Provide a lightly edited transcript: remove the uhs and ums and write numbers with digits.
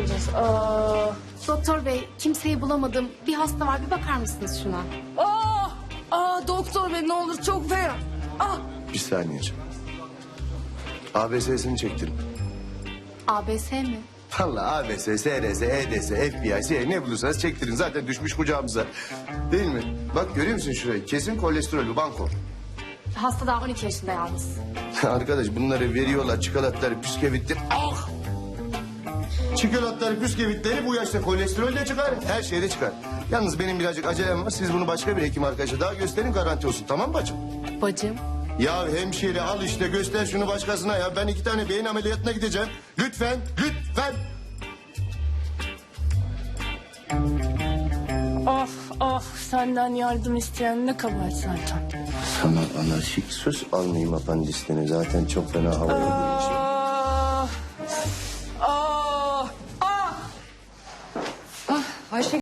bulacağız? Doktor bey, kimseyi bulamadım. Bir hasta var, bir bakar mısınız şuna? Doktor bey ne olur çok fena. Bir saniye canım. ABS'sini çektirin. ABS mi? Vallahi ABS, SRS, EDS, FBI, CIA ne bulursanız çektirin. Zaten düşmüş kucağımıza. Değil mi? Bak görüyor musun şurayı? Kesin kolesterol bu, banko. Hasta daha 12 yaşında yalnız. Arkadaş bunları veriyorlar, çikolatları, püskevitleri. Ah! Çikolatları, püskevitleri bu yaşta kolesterol de çıkar, her şey de çıkar. Yalnız benim birazcık acelem var. Siz bunu başka bir hekim arkadaşa daha gösterin, garanti olsun. Tamam mı bacım? Bacım. Ya hemşire al işte göster şunu başkasına ya. Ben 2 tane beyin ameliyatına gideceğim. Lütfen, lütfen. Of senden yardım isteyen ne kabahat zaten. Sana anarşik söz almayayım apandisini. Zaten çok fena havaya girmişim.